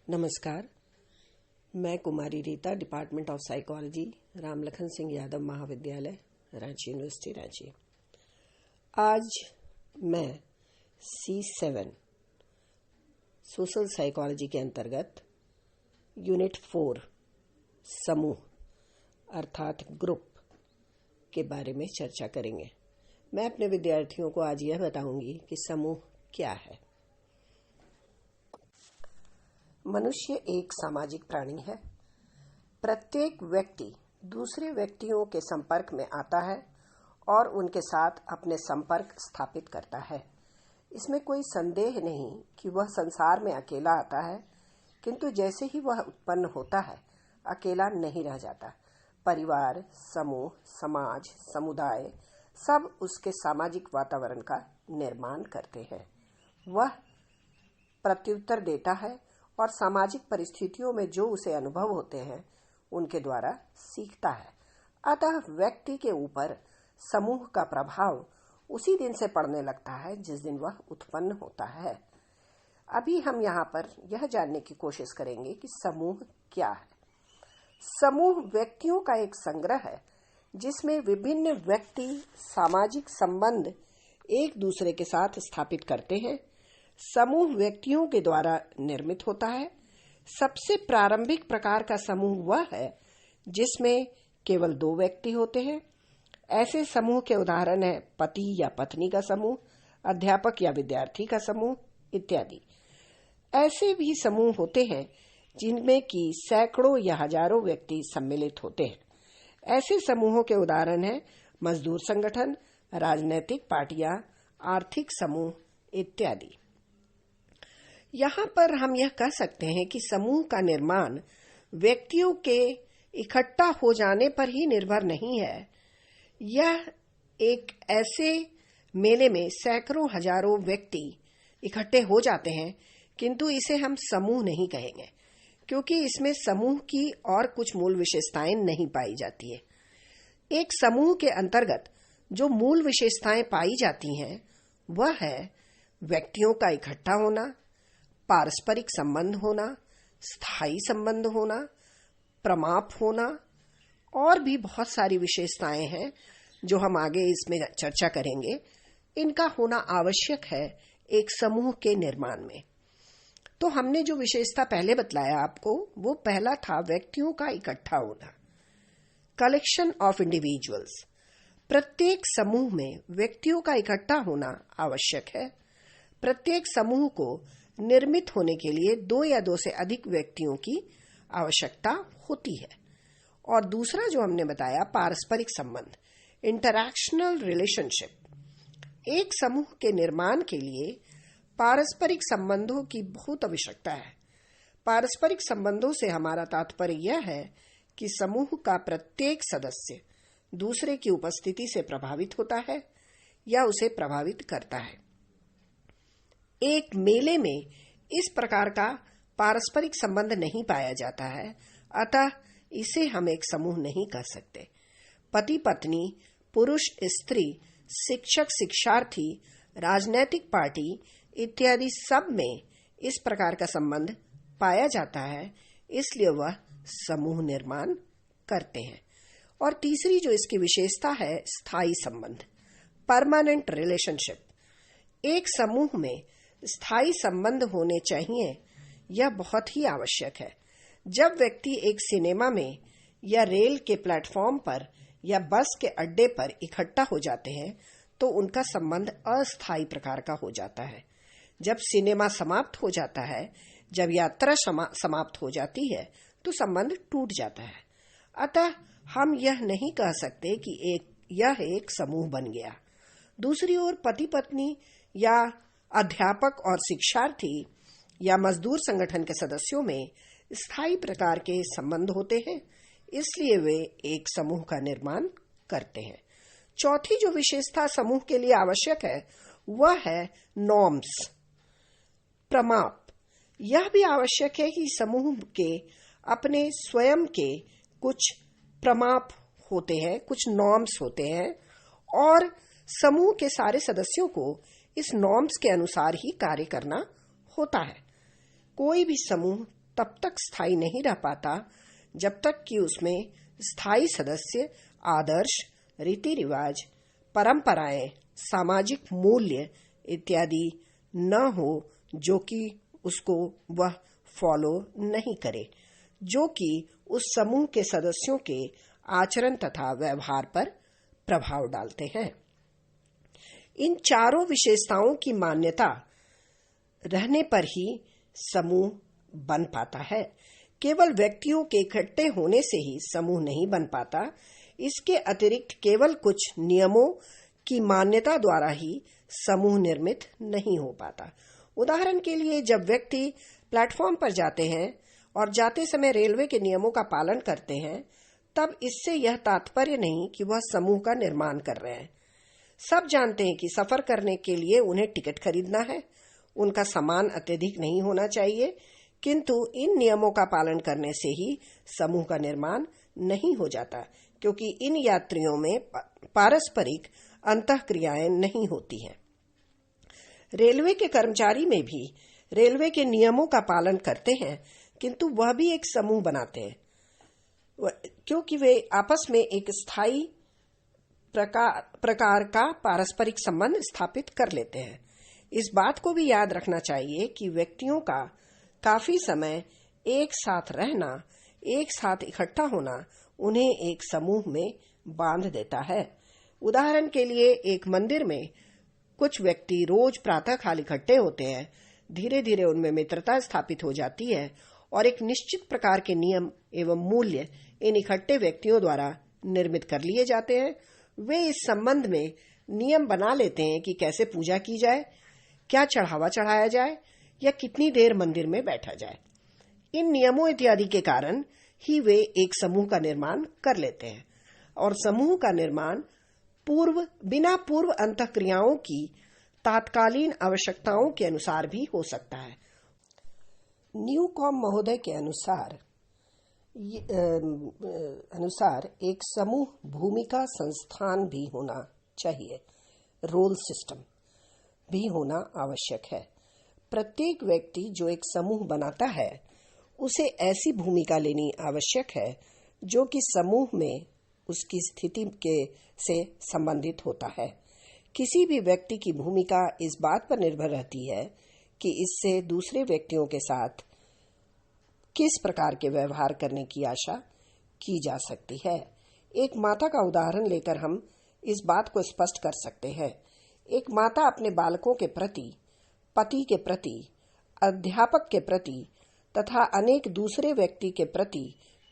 नमस्कार। मैं Kumari Rita, department of psychology, Ramlakhan Singh Yadav Mahavidyalaya, Ranchi university, Ranchi. आज मैं C7 सोशल साइकोलॉजी के अंतर्गत यूनिट 4 समूह अर्थात ग्रुप के बारे में चर्चा करेंगे। मैं अपने विद्यार्थियों को आज यह बताऊंगी कि समूह क्या है। मनुष्य एक सामाजिक प्राणी है। प्रत्येक व्यक्ति दूसरे व्यक्तियों के संपर्क में आता है और उनके साथ अपने संपर्क स्थापित करता है। इसमें कोई संदेह नहीं कि वह संसार में अकेला आता है, किंतु जैसे ही वह उत्पन्न होता है, अकेला नहीं रह जाता। परिवार, समूह, समाज, समुदाय सब उसके सामाजिक वातावरण का निर्माण करते हैं। वह प्रत्युत्तर देता है और सामाजिक परिस्थितियों में जो उसे अनुभव होते हैं उनके द्वारा सीखता है। अतः व्यक्ति के ऊपर समूह का प्रभाव उसी दिन से पड़ने लगता है जिस दिन वह उत्पन्न होता है। अभी हम यहाँ पर यह जानने की कोशिश करेंगे कि समूह क्या है। समूह व्यक्तियों का एक संग्रह है जिसमें विभिन्न व्यक्ति सामाजिक संबंध एक दूसरे के साथ स्थापित करते हैं। समूह व्यक्तियों के द्वारा निर्मित होता है। सबसे प्रारंभिक प्रकार का समूह वह है जिसमें केवल 2 व्यक्ति होते हैं। ऐसे समूह के उदाहरण है पति या पत्नी का समूह, अध्यापक या विद्यार्थी का समूह इत्यादि। ऐसे भी समूह होते हैं जिनमें कि सैकड़ों या हजारों व्यक्ति सम्मिलित होते हैं। ऐसे समूहों के उदाहरण है मजदूर संगठन, राजनीतिक पार्टियां, आर्थिक समूह इत्यादि। यहाँ पर हम यह कह सकते हैं कि समूह का निर्माण व्यक्तियों के इकट्ठा हो जाने पर ही निर्भर नहीं है। यह एक ऐसे मेले में सैकड़ों हजारों व्यक्ति इकट्ठे हो जाते हैं, किंतु इसे हम समूह नहीं कहेंगे क्योंकि इसमें समूह की और कुछ मूल विशेषताएं नहीं पाई जाती है। एक समूह के अंतर्गत जो मूल विशेषताएं पाई जाती हैं वह है व्यक्तियों का इकट्ठा होना, पारस्परिक संबंध होना, स्थायी संबंध होना, प्रमाप होना और भी बहुत सारी विशेषताएं हैं जो हम आगे इसमें चर्चा करेंगे। इनका होना आवश्यक है एक समूह के निर्माण में। तो हमने जो विशेषता पहले बतलाया आपको, वो पहला था व्यक्तियों का इकट्ठा होना, कलेक्शन ऑफ इंडिविजुअल्स। प्रत्येक समूह में व्यक्तियों का इकट्ठा होना आवश्यक है। प्रत्येक समूह को निर्मित होने के लिए 2 या 2 से अधिक व्यक्तियों की आवश्यकता होती है। और दूसरा जो हमने बताया पारस्परिक संबंध, इंटरैक्शनल रिलेशनशिप। एक समूह के निर्माण के लिए पारस्परिक संबंधों की बहुत आवश्यकता है। पारस्परिक संबंधों से हमारा तात्पर्य यह है कि समूह का प्रत्येक सदस्य दूसरे की उपस्थिति से प्रभावित होता है या उसे प्रभावित करता है। एक मेले में इस प्रकार का पारस्परिक संबंध नहीं पाया जाता है, अतः इसे हम एक समूह नहीं कह सकते। पति पत्नी, पुरुष स्त्री, शिक्षक शिक्षार्थी, राजनीतिक पार्टी इत्यादि सब में इस प्रकार का संबंध पाया जाता है, इसलिए वह समूह निर्माण करते हैं। और तीसरी जो इसकी विशेषता है स्थायी संबंध, परमानेंट रिलेशनशिप। एक समूह में स्थायी संबंध होने चाहिए, यह बहुत ही आवश्यक है। जब व्यक्ति एक सिनेमा में या रेल के प्लेटफॉर्म पर या बस के अड्डे पर इकट्ठा हो जाते हैं तो उनका संबंध अस्थायी प्रकार का हो जाता है। जब सिनेमा समाप्त हो जाता है, जब यात्रा समाप्त हो जाती है तो संबंध टूट जाता है। अतः हम यह नहीं कह सकते कि यह एक समूह बन गया। दूसरी ओर पति पत्नी या अध्यापक और शिक्षार्थी या मजदूर संगठन के सदस्यों में स्थायी प्रकार के संबंध होते हैं, इसलिए वे एक समूह का निर्माण करते हैं। चौथी जो विशेषता समूह के लिए आवश्यक है वह है नॉर्म्स, प्रमाप। यह भी आवश्यक है कि समूह के अपने स्वयं के कुछ प्रमाप होते हैं, कुछ नॉर्म्स होते हैं और समूह के सारे सदस्यों को इस नॉर्म्स के अनुसार ही कार्य करना होता है। कोई भी समूह तब तक स्थायी नहीं रह पाता जब तक कि उसमें स्थायी सदस्य, आदर्श, रीति रिवाज, परंपराएं, सामाजिक मूल्य इत्यादि न हो जो कि उसको वह फॉलो नहीं करे, जो कि उस समूह के सदस्यों के आचरण तथा व्यवहार पर प्रभाव डालते हैं। इन चारों विशेषताओं की मान्यता रहने पर ही समूह बन पाता है। केवल व्यक्तियों के इकट्ठे होने से ही समूह नहीं बन पाता। इसके अतिरिक्त केवल कुछ नियमों की मान्यता द्वारा ही समूह निर्मित नहीं हो पाता। उदाहरण के लिए, जब व्यक्ति प्लेटफॉर्म पर जाते हैं और जाते समय रेलवे के नियमों का पालन करते हैं, तब इससे यह तात्पर्य नहीं कि वह समूह का निर्माण कर रहे हैं। सब जानते हैं कि सफर करने के लिए उन्हें टिकट खरीदना है, उनका सामान अत्यधिक नहीं होना चाहिए, किंतु इन नियमों का पालन करने से ही समूह का निर्माण नहीं हो जाता, क्योंकि इन यात्रियों में पारस्परिक अंतःक्रियाएं नहीं होती हैं। रेलवे के कर्मचारी में भी रेलवे के नियमों का पालन करते हैं, किंतु वह भी एक समूह बनाते हैं, क्योंकि वे आपस में एक स्थायी प्रकार का पारस्परिक संबंध स्थापित कर लेते हैं। इस बात को भी याद रखना चाहिए कि व्यक्तियों का काफी समय एक साथ रहना, एक साथ इकट्ठा होना उन्हें एक समूह में बांध देता है। उदाहरण के लिए, एक मंदिर में कुछ व्यक्ति रोज प्रातःकाल इकट्ठे होते हैं। धीरे धीरे उनमें मित्रता स्थापित हो जाती है और एक निश्चित प्रकार के नियम एवं मूल्य इन इकट्ठे व्यक्तियों द्वारा निर्मित कर लिए जाते हैं। वे इस संबंध में नियम बना लेते हैं कि कैसे पूजा की जाए, क्या चढ़ावा चढ़ाया जाए या कितनी देर मंदिर में बैठा जाए। इन नियमों इत्यादि के कारण ही वे एक समूह का निर्माण कर लेते हैं, और समूह का निर्माण बिना पूर्व अंतःक्रियाओं की तात्कालीन आवश्यकताओं के अनुसार भी हो सकता है। न्यूकॉम महोदय के अनुसार एक समूह भूमिका संस्थान भी होना चाहिए, रोल सिस्टम भी होना आवश्यक है। प्रत्येक व्यक्ति जो एक समूह बनाता है, उसे ऐसी भूमिका लेनी आवश्यक है जो कि समूह में उसकी स्थिति से संबंधित होता है। किसी भी व्यक्ति की भूमिका इस बात पर निर्भर रहती है कि इससे दूसरे व्यक्तियों के साथ किस प्रकार के व्यवहार करने की आशा की जा सकती है। एक माता का उदाहरण लेकर हम इस बात को स्पष्ट कर सकते हैं। एक माता अपने बालकों के प्रति, पति के प्रति, अध्यापक के प्रति तथा अनेक दूसरे व्यक्ति के प्रति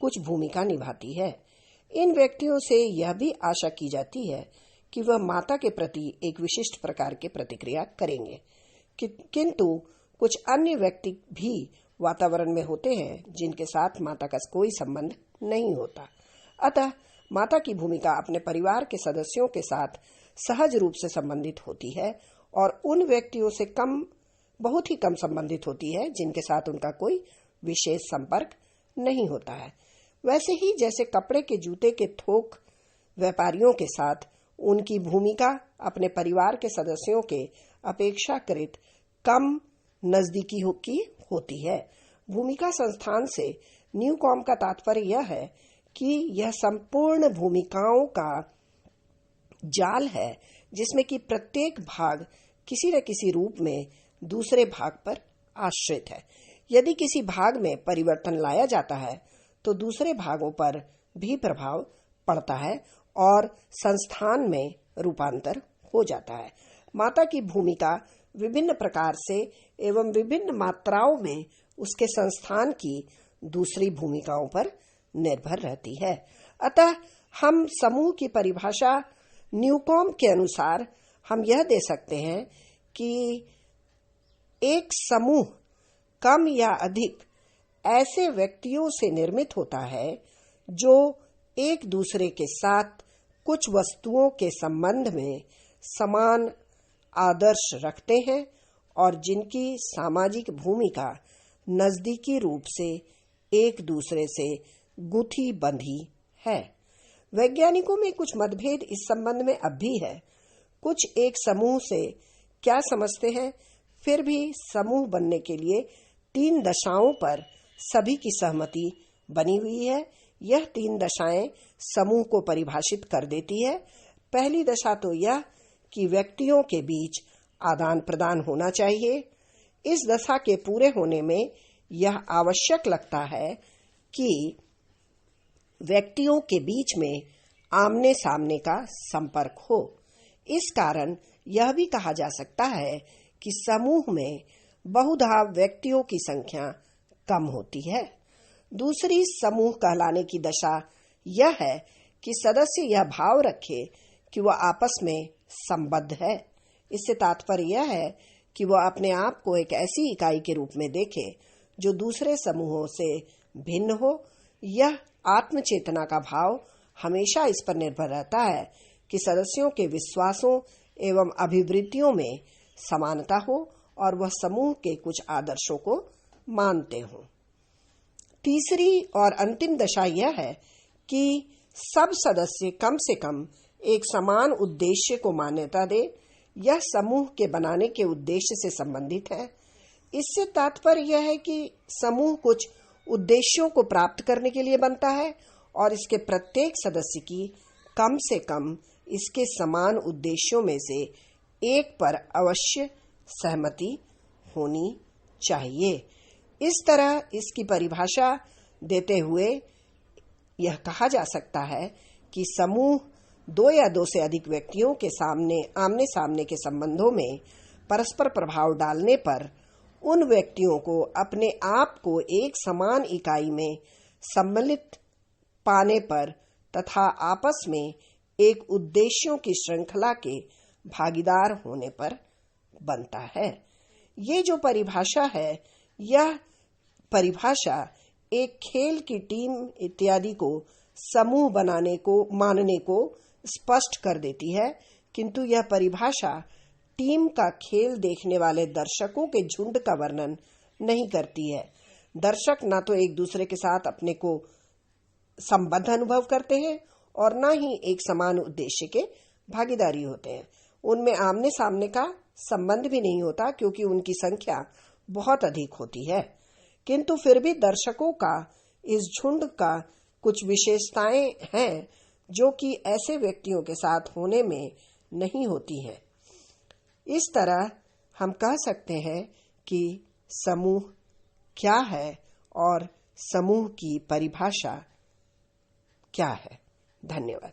कुछ भूमिका निभाती है। इन व्यक्तियों से यह भी आशा की जाती है कि वह माता के प्रति एक विशिष्ट प्रकार की प्रतिक्रिया करेंगे, किंतु कुछ अन्य व्यक्ति भी वातावरण में होते हैं जिनके साथ माता का कोई संबंध नहीं होता। अतः माता की भूमिका अपने परिवार के सदस्यों के साथ सहज रूप से संबंधित होती है और उन व्यक्तियों से बहुत ही कम संबंधित होती है जिनके साथ उनका कोई विशेष संपर्क नहीं होता है। वैसे ही जैसे कपड़े के जूते के थोक व्यापारियों के साथ उनकी भूमिका अपने परिवार के सदस्यों के अपेक्षाकृत कम नजदीकी की होती है। भूमिका संस्थान से न्यूकॉम का तात्पर्य यह है कि यह संपूर्ण भूमिकाओं का जाल है जिसमें कि प्रत्येक भाग किसी न किसी रूप में दूसरे भाग पर आश्रित है। यदि किसी भाग में परिवर्तन लाया जाता है तो दूसरे भागों पर भी प्रभाव पड़ता है और संस्थान में रूपांतर हो जाता है। माता की भूमिका विभिन्न प्रकार से एवं विभिन्न मात्राओं में उसके संस्थान की दूसरी भूमिकाओं पर निर्भर रहती है। अतः हम समूह की परिभाषा न्यूकॉम के अनुसार हम यह दे सकते हैं कि एक समूह कम या अधिक ऐसे व्यक्तियों से निर्मित होता है जो एक दूसरे के साथ कुछ वस्तुओं के संबंध में समान आदर्श रखते हैं और जिनकी सामाजिक भूमिका नजदीकी रूप से एक दूसरे से गुथी बंधी है। वैज्ञानिकों में कुछ मतभेद इस संबंध में अब भी है। कुछ एक समूह से क्या समझते हैं, फिर भी समूह बनने के लिए 3 दशाओं पर सभी की सहमति बनी हुई है। यह 3 दशाएं समूह को परिभाषित कर देती है। पहली दशा तो यह कि व्यक्तियों के बीच आदान प्रदान होना चाहिए। इस दशा के पूरे होने में यह आवश्यक लगता है कि व्यक्तियों के बीच में आमने सामने का संपर्क हो। इस कारण यह भी कहा जा सकता है कि समूह में बहुधा व्यक्तियों की संख्या कम होती है। दूसरी समूह कहलाने की दशा यह है कि सदस्य यह भाव रखे कि वह आपस में संबद्ध है। इससे तात्पर्य यह है कि वह अपने आप को एक ऐसी इकाई के रूप में देखे जो दूसरे समूहों से भिन्न हो। यह आत्मचेतना का भाव हमेशा इस पर निर्भर रहता है कि सदस्यों के विश्वासों एवं अभिवृत्तियों में समानता हो और वह समूह के कुछ आदर्शों को मानते हों। तीसरी और अंतिम दशा यह है कि सब सदस्य कम से कम एक समान उद्देश्य को मान्यता दे। यह समूह के बनाने के उद्देश्य से संबंधित है। इससे तात्पर्य यह है कि समूह कुछ उद्देश्यों को प्राप्त करने के लिए बनता है और इसके प्रत्येक सदस्य की कम से कम इसके समान उद्देश्यों में से एक पर अवश्य सहमति होनी चाहिए। इस तरह इसकी परिभाषा देते हुए यह कहा जा सकता है कि समूह 2 या 2 से अधिक व्यक्तियों के आमने सामने के संबंधों में परस्पर प्रभाव डालने पर उन व्यक्तियों को अपने आप को एक समान इकाई में सम्मिलित पाने पर तथा आपस में एक उद्देश्यों की श्रृंखला के भागीदार होने पर बनता है। ये जो परिभाषा है, यह परिभाषा एक खेल की टीम इत्यादि को समूह मानने को स्पष्ट कर देती है, किंतु यह परिभाषा टीम का खेल देखने वाले दर्शकों के झुंड का वर्णन नहीं करती है। दर्शक न तो एक दूसरे के साथ अपने को संबद्ध अनुभव करते हैं और न ही एक समान उद्देश्य के भागीदारी होते हैं। उनमें आमने सामने का संबंध भी नहीं होता क्योंकि उनकी संख्या बहुत अधिक होती है। किंतु फिर भी दर्शकों का इस झुंड का कुछ विशेषताएं हैं जो कि ऐसे व्यक्तियों के साथ होने में नहीं होती हैं। इस तरह हम कह सकते हैं कि समूह क्या है और समूह की परिभाषा क्या है। धन्यवाद।